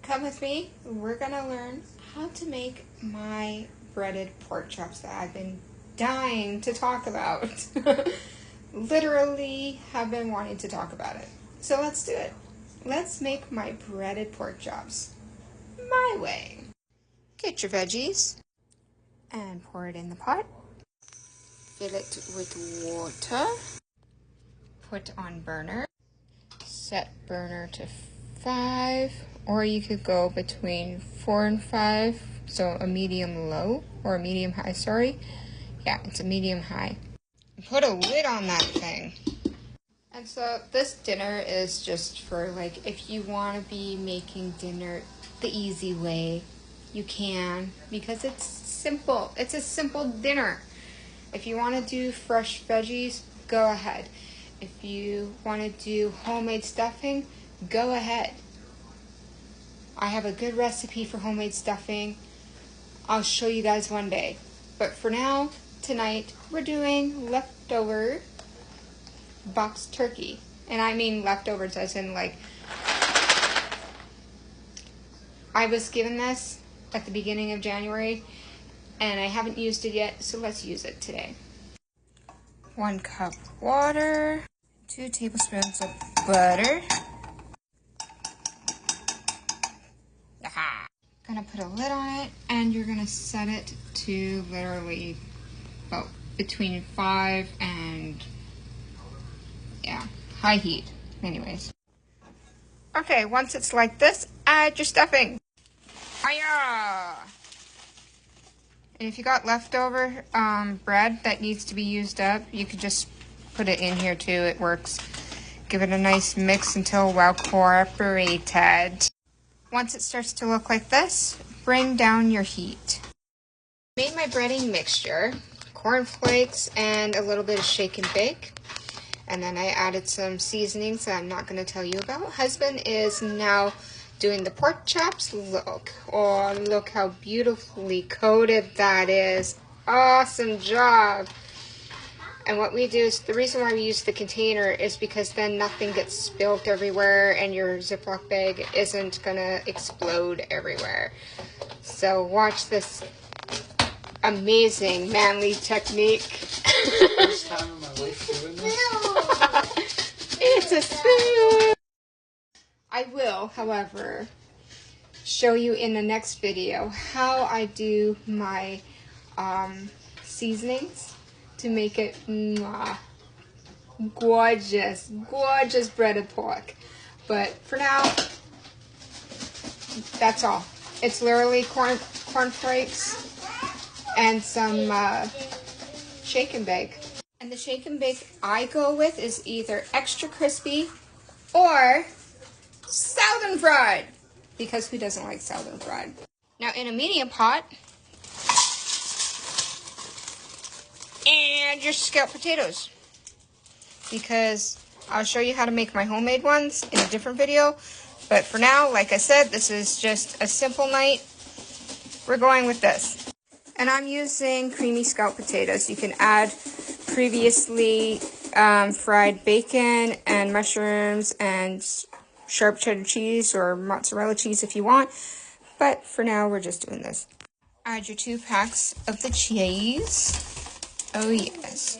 come with me. We're gonna learn how to make my breaded pork chops that I've been dying to talk about. Literally have been wanting to talk about it. So let's do it. Let's make my breaded pork chops my way. Get your veggies and pour it in the pot. Fill it with water. Put on burner. Set burner to 5, or you could go between 4 and 5, so a medium low or a medium high, sorry. Yeah, it's a medium high. Put a lid on that thing. And so this dinner is just for, like, if you want to be making dinner the easy way, you can, because it's simple. It's a simple dinner. If you want to do fresh veggies, go ahead. If you want to do homemade stuffing, go ahead. I have a good recipe for homemade stuffing. I'll show you guys one day. But for now, tonight, we're doing leftover boxed turkey. And I mean leftovers as in, like, I was given this at the beginning of January and I haven't used it yet, so let's use it today. 1 cup water, 2 tablespoons of butter. Aha. Gonna put a lid on it, and you're gonna set it to literally about between 5 and, yeah, high heat. Anyways. Okay, once it's like this, add your stuffing. Hiya! And if you got leftover bread that needs to be used up, you could just put it in here too. It works. Give it a nice mix until well cooperated. Once it starts to look like this, bring down your heat. Made my breading mixture, cornflakes, and a little bit of shake and bake. And then I added some seasonings that I'm not going to tell you about. Husband is now doing the pork chops. Look. Oh, look how beautifully coated that is. Awesome job. And what we do is, the reason why we use the container is because then nothing gets spilled everywhere and your Ziploc bag isn't going to explode everywhere. So watch this amazing manly technique. First time in my life doing this. It's a spoon. I will, however, show you in the next video how I do my seasonings to make it gorgeous, gorgeous breaded pork. But for now, that's all. It's literally cornflakes and some shake and bake. And the shake and bake I go with is either extra crispy or Southern fried, because who doesn't like Southern fried? Now in a medium pot, and your scalloped potatoes, because I'll show you how to make my homemade ones in a different video. But for now, like I said, this is just a simple night. We're going with this. And I'm using creamy scalloped potatoes. You can add previously fried bacon and mushrooms and sharp cheddar cheese or mozzarella cheese if you want. But for now, we're just doing this. Add your 2 packs of the cheese. Oh yes.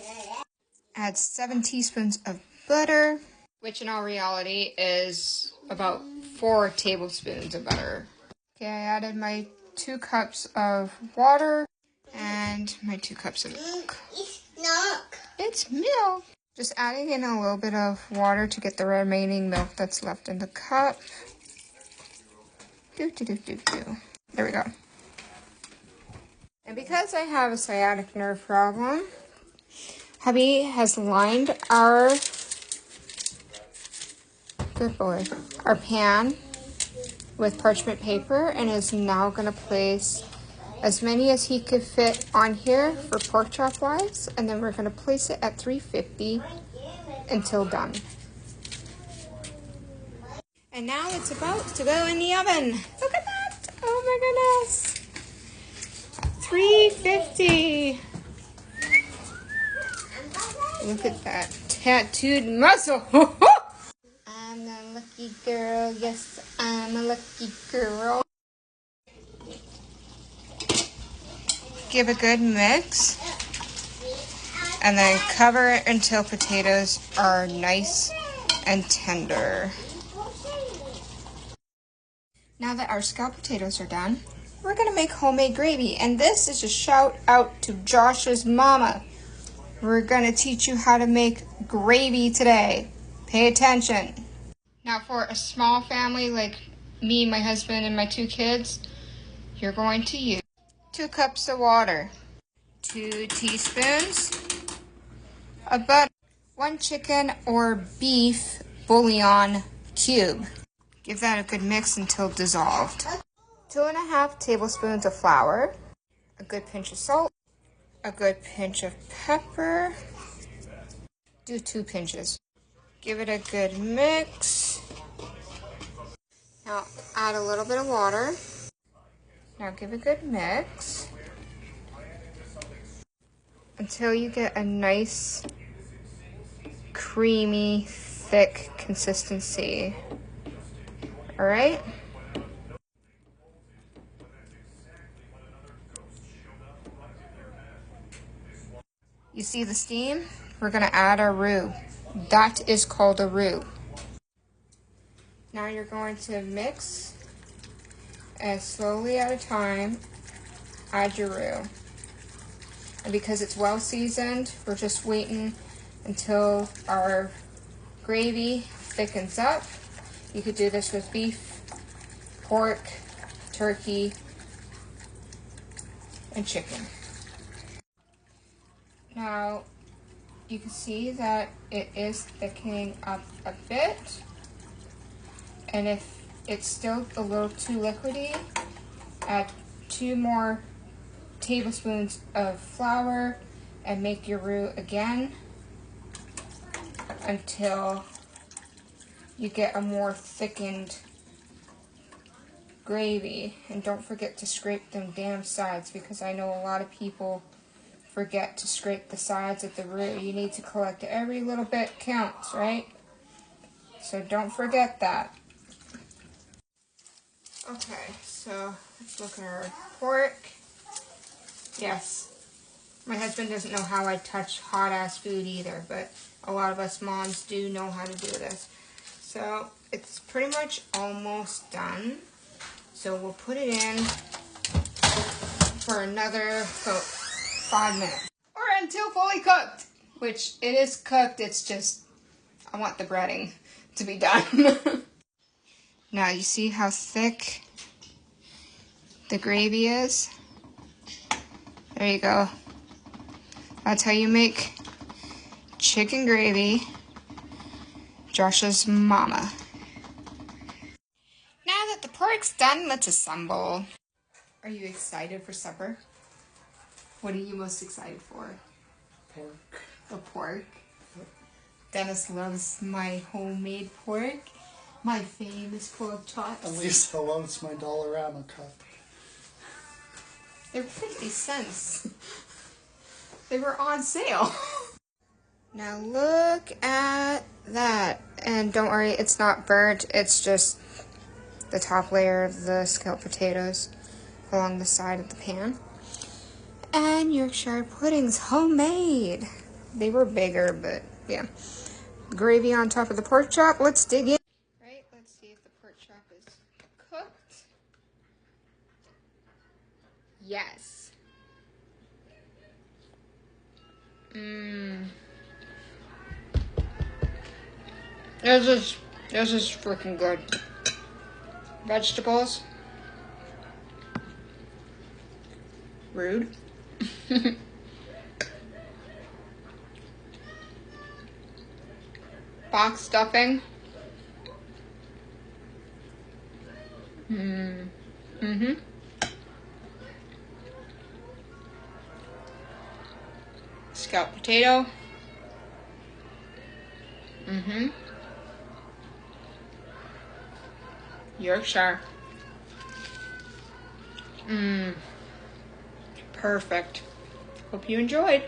Add 7 teaspoons of butter, which in all reality is about 4 tablespoons of butter. Okay, I added my 2 cups of water and my 2 cups of milk. It's milk. It's milk. Just adding in a little bit of water to get the remaining milk that's left in the cup. There we go. And because I have a sciatic nerve problem, hubby has lined our, good boy, our pan with parchment paper and is now going to place as many as he could fit on here for pork chop wise, and then we're going to place it at 350 until done. And now it's about to go in the oven. Look at that! Oh my goodness! 350. Look at that tattooed muscle. And a lucky girl. Yes, I'm a lucky girl. Give a good mix. And then cover it until potatoes are nice and tender. Now that our scalloped potatoes are done, we're going to make homemade gravy. And this is a shout out to Josh's mama. We're going to teach you how to make gravy today. Pay attention. Now for a small family like me, my husband, and my 2 kids, you're going to use 2 cups of water, 2 teaspoons of butter, 1 chicken or beef bouillon cube. Give that a good mix until dissolved. 2.5 tablespoons of flour, a good pinch of salt, a good pinch of pepper. Do 2 pinches. Give it a good mix. Now add a little bit of water. Now give a good mix until you get a nice, creamy, thick consistency. All right? You see the steam? We're gonna add our roux. That is called a roux. Now you're going to mix and slowly at a time add your roux. And because it's well seasoned, we're just waiting until our gravy thickens up. You could do this with beef, pork, turkey, and chicken. Now, you can see that it is thickening up a bit. And if it's still a little too liquidy, add 2 more tablespoons of flour and make your roux again until you get a more thickened gravy. And don't forget to scrape them damn sides, because I know a lot of people forget to scrape the sides of the roux. You need to collect every little bit counts, right? So don't forget that. Okay, so let's look at our pork. Yes, my husband doesn't know how I touch hot ass food either, but a lot of us moms do know how to do this. So it's pretty much almost done. So we'll put it in for another 5 minutes. Or until fully cooked, which it is cooked, it's just, I want the breading to be done. Now you see how thick the gravy is? There you go. That's how you make chicken gravy. Josh's mama. Now that the pork's done, let's assemble. Are you excited for supper? What are you most excited for? Pork. The pork. Dennis loves my homemade pork. My famous pork chops. At least I loves my Dollarama cup. They're 50 cents. They were on sale. Now look at that. And don't worry, it's not burnt. It's just the top layer of the scalloped potatoes along the side of the pan. And Yorkshire pudding's homemade. They were bigger, but yeah. Gravy on top of the pork chop. Let's dig in. Right, let's see if the pork chop is cooked. Yes. This is freaking good. Vegetables. Rude. Box stuffing. Scalloped potato. Yorkshire. Perfect. Hope you enjoyed.